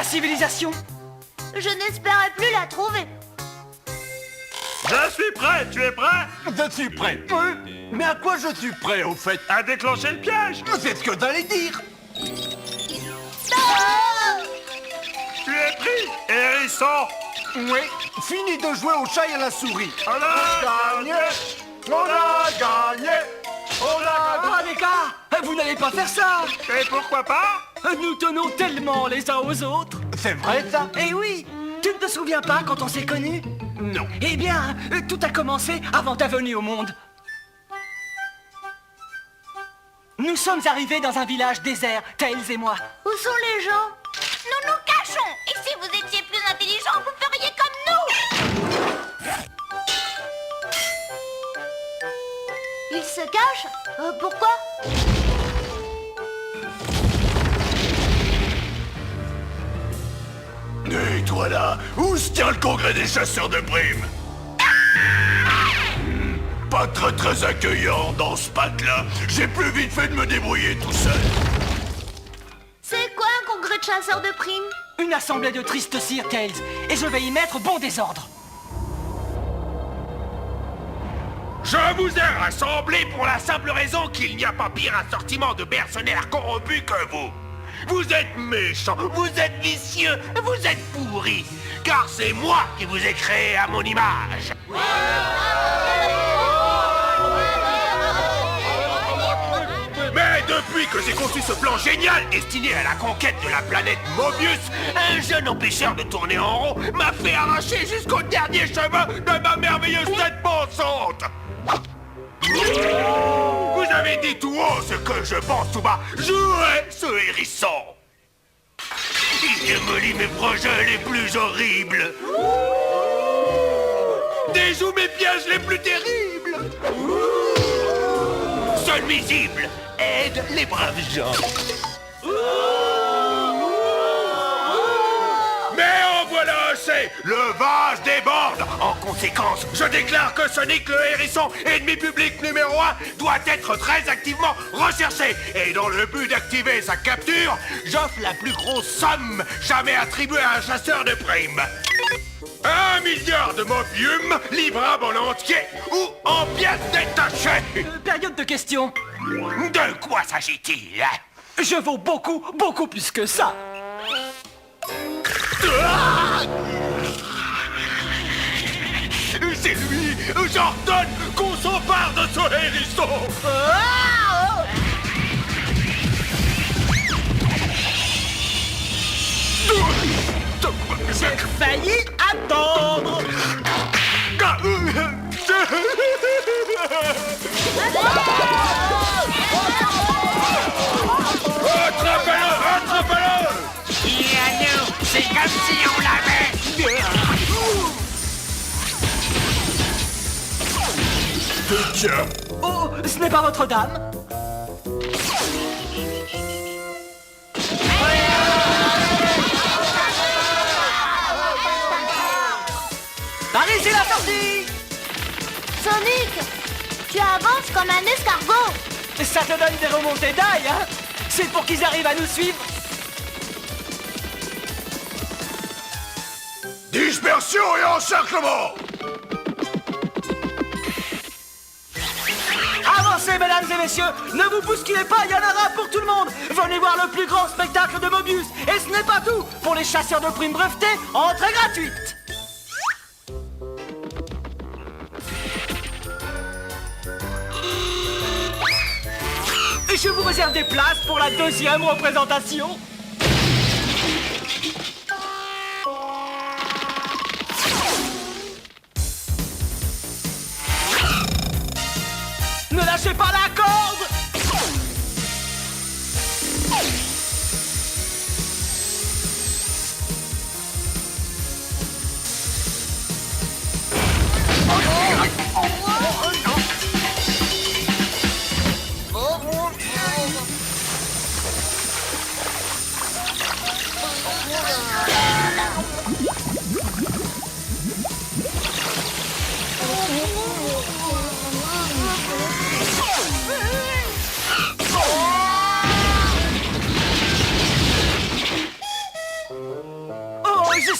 civilisation. Je n'espérais plus la trouver. Je suis prêt, tu es prêt? Je suis prêt. Mais à quoi je suis prêt, au fait? À déclencher le piège. C'est ce que j'allais dire. Tu es pris, hérisson. Oui, fini de jouer au chat et à la souris. On a gagné. On a gagné. On a Ah, les gars, vous n'allez pas faire ça. Et pourquoi pas? Nous tenons tellement les uns aux autres. C'est vrai, ça? Eh oui, tu ne te souviens pas quand on s'est connus? Non. Eh bien, tout a commencé avant ta venue au monde. Nous sommes arrivés dans un village désert, Tails et moi. Où sont les gens? Nous nous cachons. Et si vous étiez plus intelligents, vous feriez comme nous. Ils se cachent? Pourquoi? Et toi là, où se tient le congrès des chasseurs de primes? Pas très accueillant dans ce pack-là. J'ai plus vite fait de me débrouiller tout seul. C'est quoi un congrès de chasseurs de primes? Une assemblée de tristes cires, Tails, et je vais y mettre bon désordre. Je vous ai rassemblés pour la simple raison qu'il n'y a pas pire assortiment de mercenaires corrompus que vous. Vous êtes méchants, vous êtes vicieux, vous êtes pourris. Car c'est moi qui vous ai créé à mon image. Mais depuis que j'ai conçu ce plan génial destiné à la conquête de la planète Mobius, un jeune empêcheur de tourner en rond m'a fait arracher jusqu'au dernier cheveu de ma merveilleuse tête pensante. Vous avez dit tout haut ce que je pense tout bas. Jouez ce hérisson. Il démolit mes projets les plus horribles. Déjoue mes pièges les plus terribles. Seul visible, aide les braves gens. Mais en voilà assez. Le vase déborde. En conséquence, je déclare que Sonic le hérisson, ennemi public numéro 1, doit être très activement recherché. Et dans le but d'activer sa capture, j'offre la plus grosse somme jamais attribuée à un chasseur de primes. 1 milliard de mobium livrable en entier ou en pièces détachées. Période de questions. De quoi s'agit-il? Je vaux beaucoup plus que ça. C'est lui. J'ordonne qu'on s'empare de ce hérisson. J'ai failli attendre. Attrapez-le! Attrapez-le! C'est comme si on l'avait. Tiens. Oh, ce n'est pas votre dame. Par ici la sortie. Sonic, tu avances comme un escargot. Ça te donne des remontées d'ail, hein? C'est pour qu'ils arrivent à nous suivre. Dispersion et encerclement. Avancez, mesdames et messieurs. Ne vous bousculez pas, il y en aura pour tout le monde. Venez voir le plus grand spectacle de Mobius. Et ce n'est pas tout. Pour les chasseurs de primes brevetés, entrée gratuite. Je vous réserve des places pour la deuxième représentation. Ne lâchez pas la corde.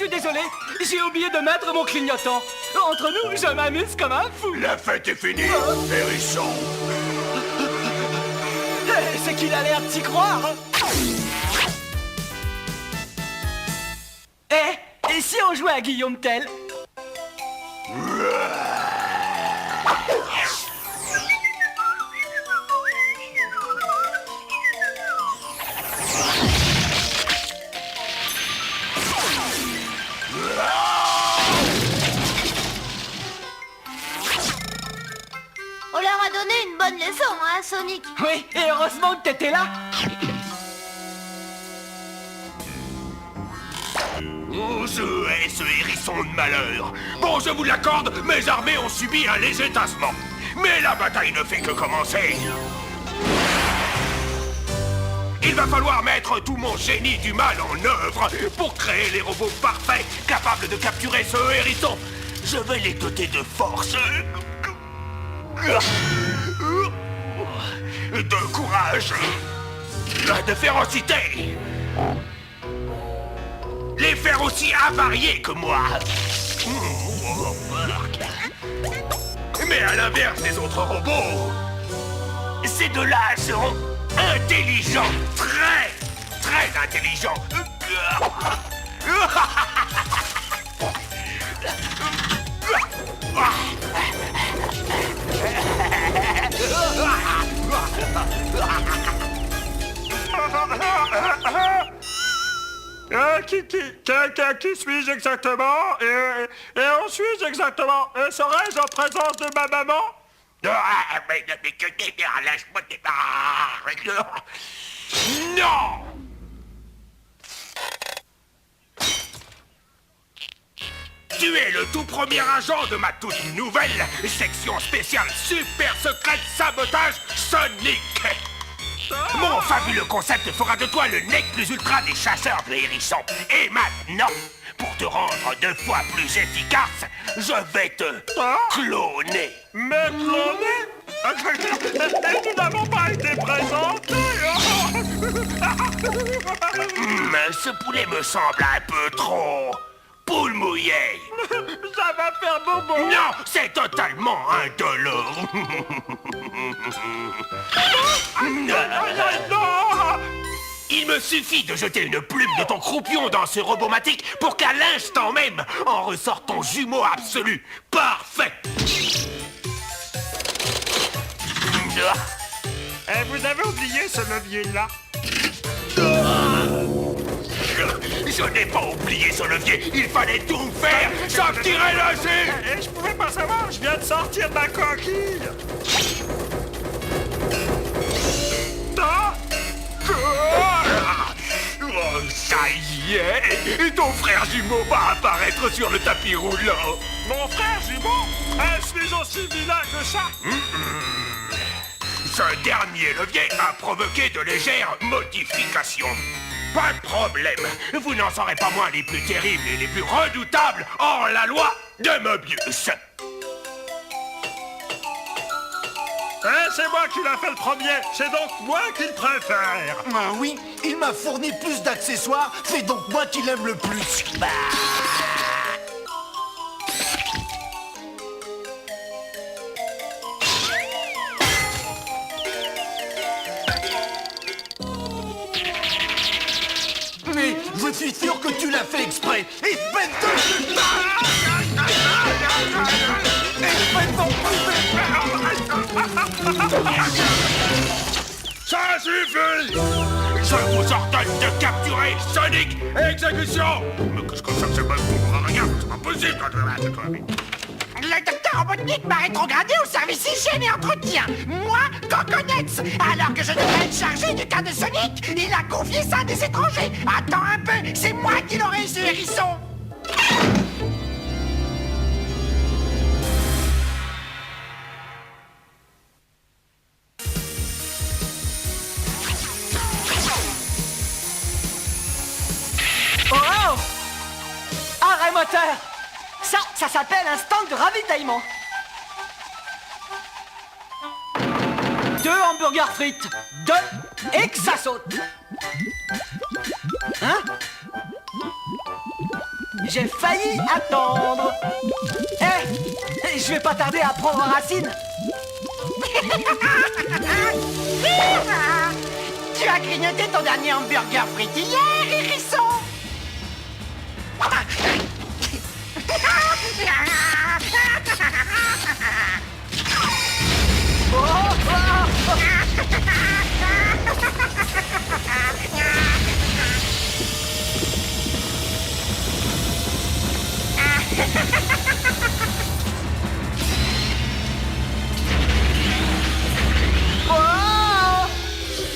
suis désolé, j'ai oublié de mettre mon clignotant. Entre nous, je m'amuse comme un fou. La fête est finie, hérisson. C'est qu'il a l'air d'y croire. Et si on jouait à Guillaume Tell? On leur a donné une bonne leçon, hein, Sonic? Oui, et heureusement que t'étais là. Oh, je hais ce hérisson de malheur. Bon, je vous l'accorde, mes armées ont subi un léger tassement. Mais la bataille ne fait que commencer. Il va falloir mettre tout mon génie du mal en œuvre pour créer les robots parfaits capables de capturer ce hérisson. Je vais les doter de force, de courage, de férocité. Les faire aussi avariés que moi. Mais à l'inverse des autres robots, ces deux-là seront intelligents, très intelligents. Qui suis-je exactement? Et où suis-je exactement? Serais-je en présence de ma maman? Non! Tu es le tout premier agent de ma toute nouvelle section spéciale super secrète sabotage Sonic. Mon fabuleux concept fera de toi le nec plus ultra des chasseurs de hérissons. Et maintenant, pour te rendre 2 fois plus efficace, je vais te cloner. Me cloner? Nous n'avons pas été présentés. Ce poulet me semble un peu trop poule mouillée. Ça va faire bobo. Non, c'est totalement indolore. Non! Il me suffit de jeter une plume de ton croupion dans ce robomatique pour qu'à l'instant même en ressorte ton jumeau absolu. Parfait! Vous avez oublié ce levier-là? Je n'ai pas oublié ce levier. Il fallait tout faire sans tirer là-dessus. Je pouvais pas savoir. Je viens de sortir de ma coquille. Oh, ça y est. Ton frère jumeau va apparaître sur le tapis roulant. Mon frère jumeau? Suis-je aussi vilain que ça? Ce dernier levier a provoqué de légères modifications. Pas de problème, vous n'en serez pas moins les plus terribles et les plus redoutables hors la loi de Mobius. C'est moi qui l'a fait le premier, c'est donc moi qu'il préfère. Ah oui, il m'a fourni plus d'accessoires, c'est donc moi qui l'aime le plus. Mais je suis sûr que tu l'as fait exprès. Espèce de... Espèce d'enculé. Ça suffit! Je vous ordonne de capturer Sonic! Exécution! Mais qu'est-ce que ça c'est pas pour rien? C'est pas possible! Le docteur Robotnik m'a rétrogradé au service hygiène et entretien. Moi, Coconuts. Alors que je devrais être chargé du cas de Sonic, il a confié ça à des étrangers. Attends un peu, c'est moi qui l'aurai, ce hérisson. Oh! Arrêt moteur! Ça s'appelle un stand de ravitaillement. 2 hamburgers frites, 2 et que ça saute. Hein? J'ai failli attendre. Eh, je vais pas tarder à prendre racine. Tu as grignoté ton dernier hamburger frites hier, hérisson.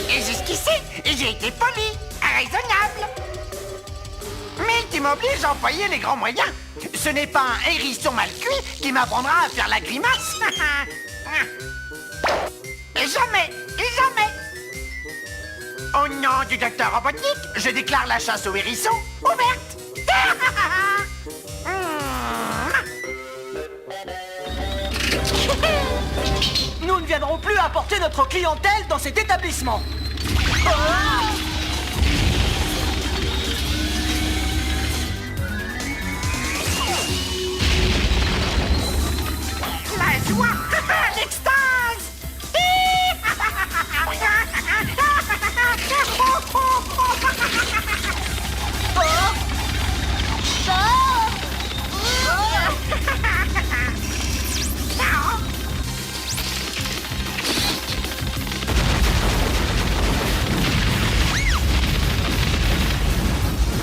Et jusqu'ici, j'ai été poli, raisonnable. Mais tu m'obliges à employer les grands moyens. Ce n'est pas un hérisson mal cuit qui m'apprendra à faire la grimace. Jamais, jamais. Au nom du docteur Robotnik, je déclare la chasse aux hérissons ouverte. Nous ne viendrons plus apporter notre clientèle dans cet établissement. La joie, l'extase.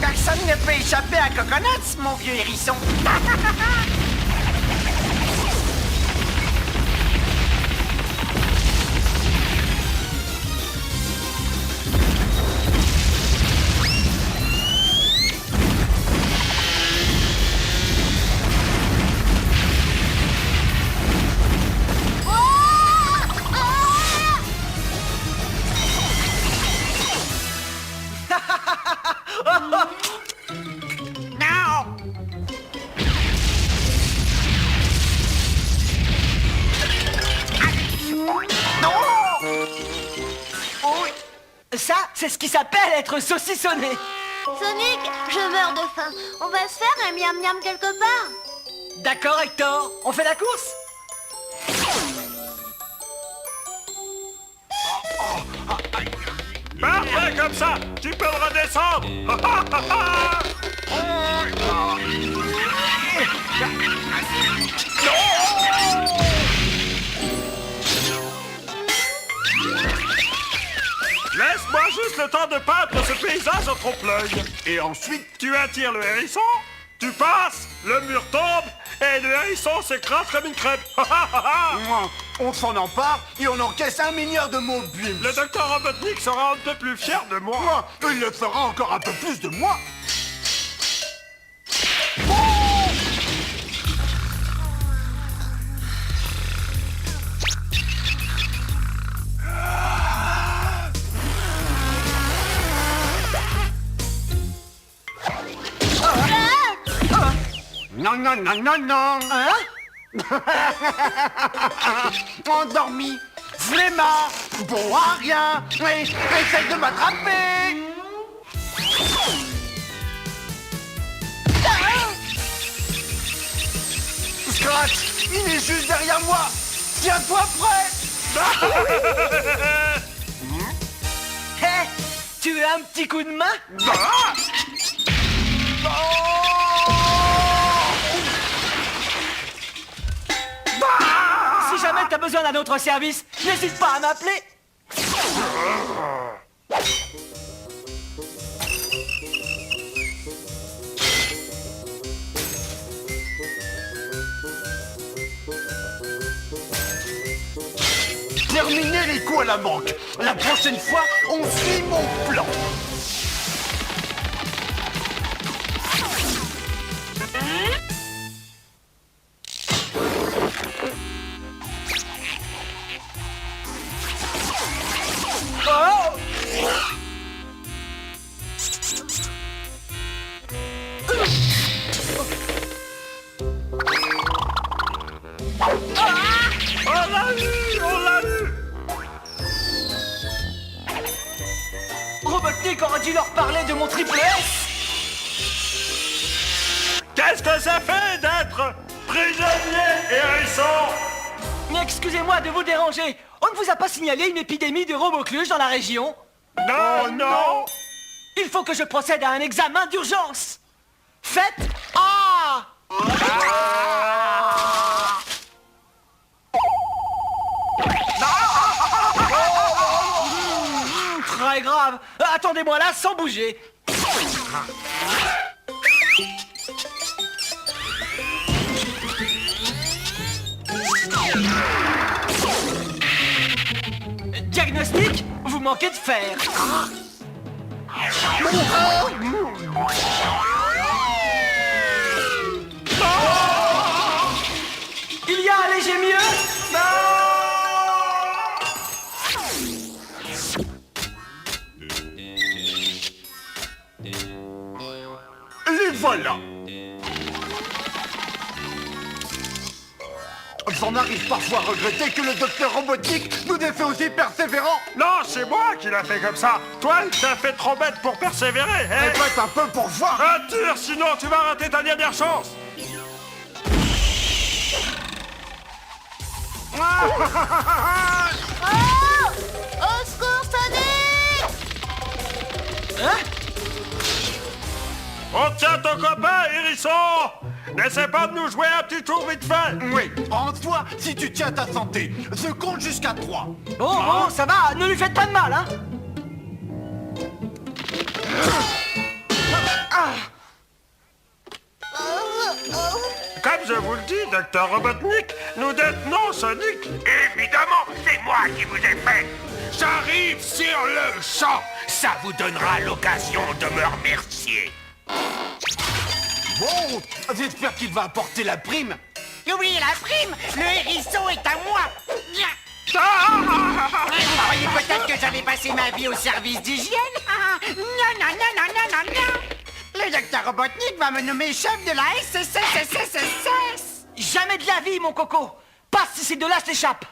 Personne ne peut échapper à Coconuts, mon vieux hérisson. Non! Ça, c'est ce qui s'appelle être saucissonné. Sonic, je meurs de faim. On va se faire un miam-miam quelque part. D'accord, Hector, on fait la course? Parfait comme ça. Tu peux le redescendre. Laisse-moi juste le temps de peindre ce paysage en trompe-l'œil. Et ensuite, Tu attires le hérisson, tu passes, le mur tombe, et le hérisson s'écrase comme une crêpe. on s'en empare et on encaisse 1 milliard de mobiles. Le docteur Robotnik sera un peu plus fier de moi. Il le fera encore un peu plus de moi. Non, non, non, non, non. Hein? Endormi, flemmard, bon à rien. Essaye de m'attraper. Scratch, il est juste derrière moi. Tiens-toi prêt. Hé, tu veux un petit coup de main? Si jamais t'as besoin d'un autre service, n'hésite pas à m'appeler. Terminez les coups à la manque. La prochaine fois, on suit mon plan. On l'a eu, on l'a eu. Robotnik aurait dû leur parler de mon triple S. qu'est-ce que ça fait d'être prisonnier, hérisson? Mais excusez-moi de vous déranger. On ne vous a pas signalé une épidémie de robocluche dans la région? Non, non. Il faut que je procède à un examen d'urgence. Faites A. Très grave. Attendez-moi là sans bouger. Diagnostic, vous manquez de fer. Il y a un léger mieux. Les voilà. J'en arrive parfois à regretter que le docteur Robotnik nous ait fait aussi persévérants. Non, c'est moi qui l'a fait comme ça. Toi, t'as fait trop bête pour persévérer, hein? Répète un peu pour voir. Tire, sinon tu vas rater ta dernière chance. Oh! Au secours, Sonic! Hein? On tient ton copain, hérisson. N'essaie pas de nous jouer un petit tour vite fait. Oui, rends-toi si tu tiens ta santé. Je compte jusqu'à 3. Oh, ça va, ne lui faites pas de mal, hein. Comme je vous le dis, docteur Robotnik, nous détenons Sonic. Évidemment, c'est moi qui vous ai fait. J'arrive sur le champ. Ça vous donnera l'occasion de me remercier. Bon, j'espère qu'il va apporter la prime. Oui, la prime. Le hérisson est à moi. Vous croyez peut-être que j'avais passé ma vie au service d'hygiène? Non, non, non, non, non, non, non. Le docteur Robotnik va me nommer chef de la SSSSSS. Jamais de la vie, mon coco. Passe si ces deux-là s'échappent.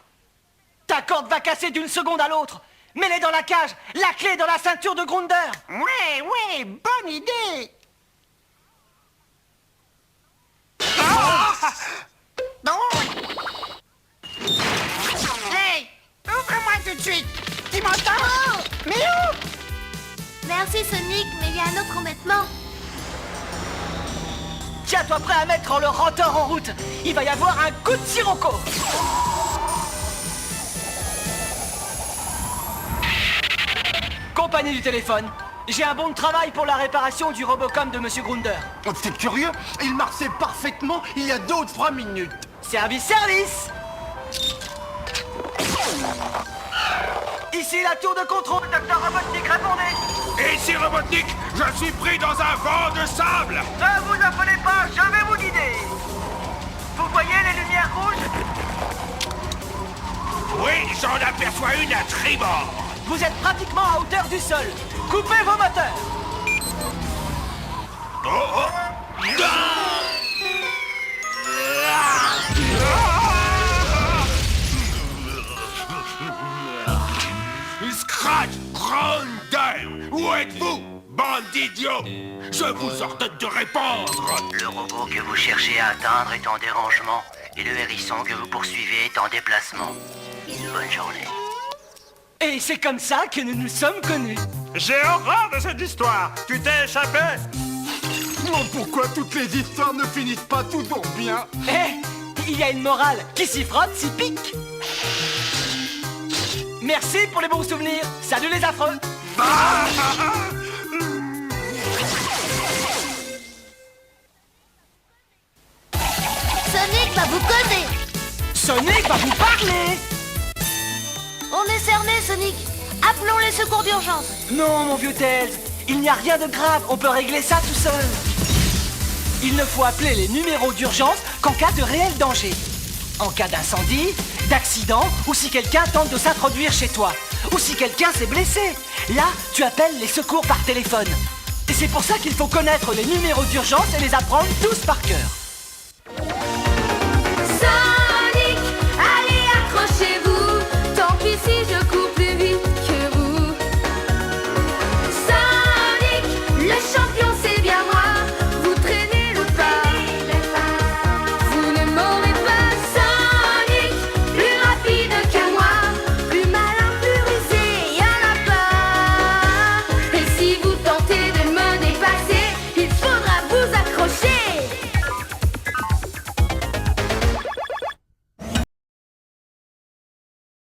Ta corde va casser d'une seconde à l'autre. Mets-les dans la cage. La clé dans la ceinture de Grunder. Ouais, bonne idée. Hey, ouvre-moi tout de suite. Tu m'entends? Mais où? Merci, Sonic, mais il y a un autre embêtement. Tiens-toi prêt à mettre le rotor en route. Il va y avoir un coup de sirocco. Compagnie du téléphone. J'ai un bon de travail pour la réparation du Robocom de Monsieur Grunder. C'est curieux, il marchait parfaitement il y a 2 ou 3 minutes. Service. Ici la tour de contrôle, docteur Robotnik, répondez. Ici Robotnik, je suis pris dans un vent de sable. Ne vous affolez pas, je vais vous guider. Vous voyez les lumières rouges? Oui, j'en aperçois une à tribord. Vous êtes pratiquement à hauteur du sol. Coupez vos moteurs. Scratch, Grunder, où êtes-vous, bande d'idiots? Je vous ordonne de répondre. Le robot que vous cherchez à atteindre est en dérangement et le hérisson que vous poursuivez est en déplacement. Bonne journée. Et c'est comme ça que nous nous sommes connus. J'ai horreur de cette histoire. Tu t'es échappé? Oh, pourquoi toutes les histoires ne finissent pas toujours bien? Il y a une morale. Qui s'y frotte s'y pique. Merci pour les bons souvenirs. Salut les affreux. Sonic va vous causer. Sonic va vous parler. On est cerné, Sonic. Appelons les secours d'urgence. Non, mon vieux Tails. Il n'y a rien de grave. On peut régler ça tout seul. Il ne faut appeler les numéros d'urgence qu'en cas de réel danger. En cas d'incendie, d'accident ou si quelqu'un tente de s'introduire chez toi. Ou si quelqu'un s'est blessé. Là, tu appelles les secours par téléphone. Et c'est pour ça qu'il faut connaître les numéros d'urgence et les apprendre tous par cœur.